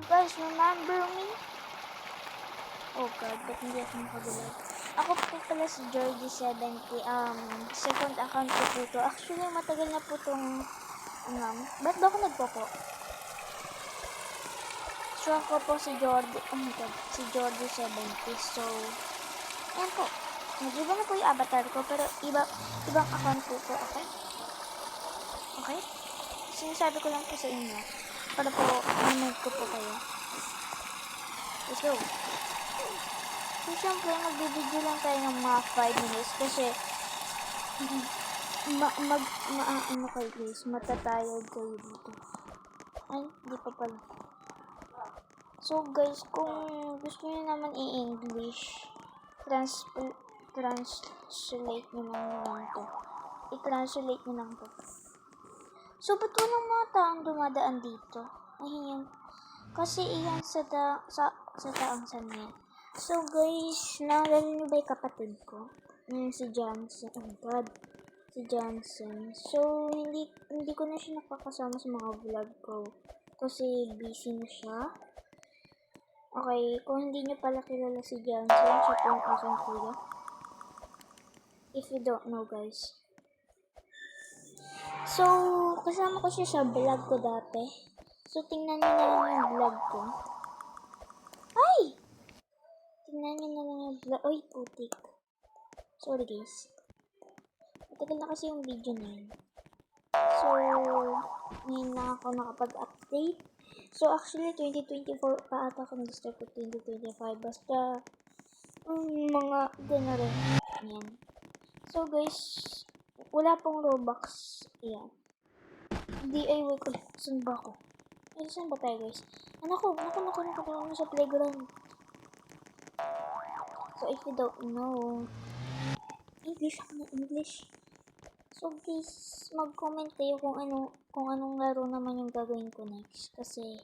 guys, remember me? Oh god, ba't hindi ako makagulag? Ako po pala si Jordy70. Second account ko po to. Actually, matagal na po tong, ba't ba ako nagpopo? So, ako po si Jordy, oh my god, si Jordy70. So, ayan po. Nag-iba na po yung avatar ko, pero ibang account po to, okay? Okay? Sinasabi ko lang po sa inyo, para po, mamag ko po kayo. Let's go. So, syempre, magbibideo lang tayo ng mga 5 minutes kasi ano kayo guys, matatayag kayo dito. Ay, di pa pala. So, guys, kung gusto niyo naman i-English, translate nyo lang to. I-translate nyo lang to. So, ba't walang mga taong dumadaan dito? Ayan. Kasi iyan sa taang sanay. So guys, naalala niyo ba yung kapatid ko? Si Johnson. Oh my god. Si Johnson. So, hindi ko na siya nakakasama sa mga vlog ko. Kasi busy na siya. Okay, kung hindi niyo pala kilala si Johnson, siya po ang aking kuya. If you don't know, guys. So, kasama ko siya sa vlog ko dati. So, tingnan niyo na lang yung vlog ko. Ay! Tingnan niyo na lang yung vlog. Ay, putik. Sorry, guys. Matagal na kasi yung video na yun. So, ngayon lang ako nakapag-update. So, actually, 2024 pa ata ako nag-start ko 2025. Basta, mga gano'n rin. Yan. So, guys, wala pong Robux. Yan. DIY ko. Saan ba ako? Ay, saan ba tayo, guys? Naku, sa playground. So, if you don't know, English. So, please, mag-comment kayo kung anong laro naman yung gagawin ko next. Kasi,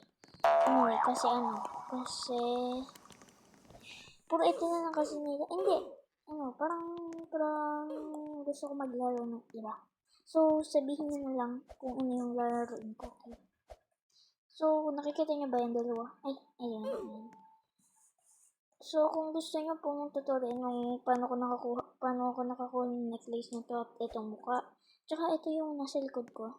puro ito na lang kasi nila. Hindi, parang gusto ko maglaro ng iba. So, sabihin nyo na lang kung ano yung lalaroin ko. Okay? So, nakikita nyo ba yung dalawa? Ay, ayan. So, kung gusto nyo pong tutorial nung paano ko nakakuha ng necklace na to at itong mukha. Tsaka ito yung nasa likod ko.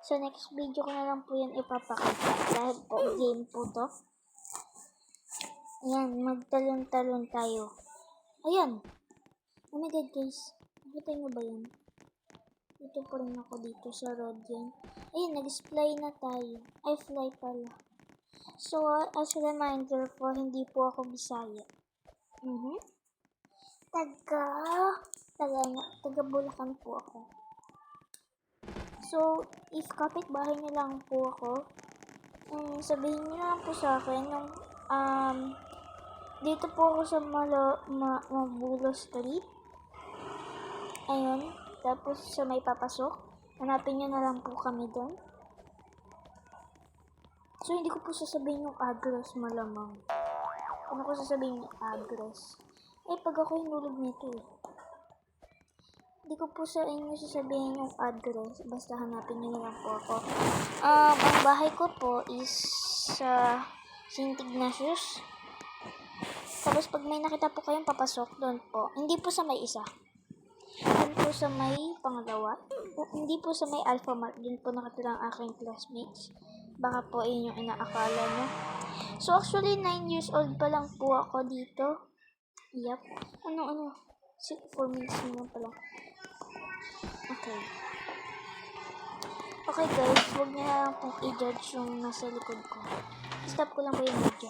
Sa next video ko na lang po yan ipapakita. Dahil po, game po to. Ayan, magtalon-talon tayo. Ayan. Oh my god, guys. Nakita nyo ba yan? Dito po rin ako dito sa road yan. Ayan, nag-fly na tayo. Ay, fly pala. So, as a reminder po, hindi po ako Bisaya. Taga Bulacan po ako. So, if kapitbahay niyo lang po ako, sabihin niyo lang po sa akin, dito po ako sa Mabulo Street. Ayun, tapos sa may papasok, hanapin niyo na lang po kami doon. So, hindi ko po sasabihin yung address, malamang. Ano ko sasabihin yung address? Pag ako hinulog nito Hindi ko po sa inyo sasabihin yung address. Basta hanapin niyo na lang po ako. Ang bahay ko po is sa St. Ignatius. Tapos, pag may nakita po kayong papasok, doon po. Hindi po sa may isa. Doon po sa may pangalawa. Hindi po sa may Alpha Mart. Doon po nakatira ang aking classmates. Baka po yun yung inaakala nyo. So, actually, 9 years old pa lang po ako dito. Yup. 4 minutes naman pala. Okay. Okay, guys. Huwag niyo na lang pong i-judge yung nasa likod ko. Stop ko lang po yung video.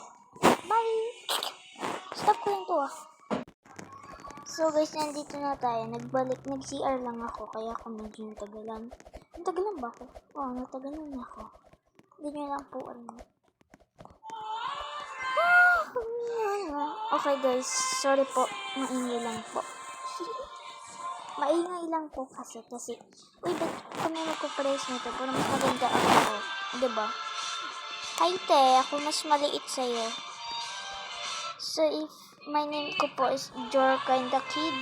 Bye! Stop ko lang to So, guys, nandito na tayo. Nag-CR lang ako. Kaya ako medyo natagalan. Natagalan ba ako? Natagalan na ako. Hindi nyo lang po Okay, guys. Sorry po. Maingay lang po. Maingay lang po kasi. Uy, ba't kami magkupress nito? Pero mas maganda ako. Diba? Hi, te. Ako mas maliit sa'yo. So, if my name ko po is Jorkinda Kid.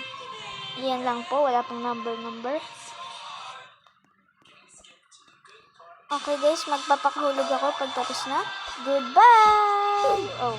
Yan lang po. Wala pong number. Okay guys, magpapakahulog ako pag tapos na. Goodbye! Oh.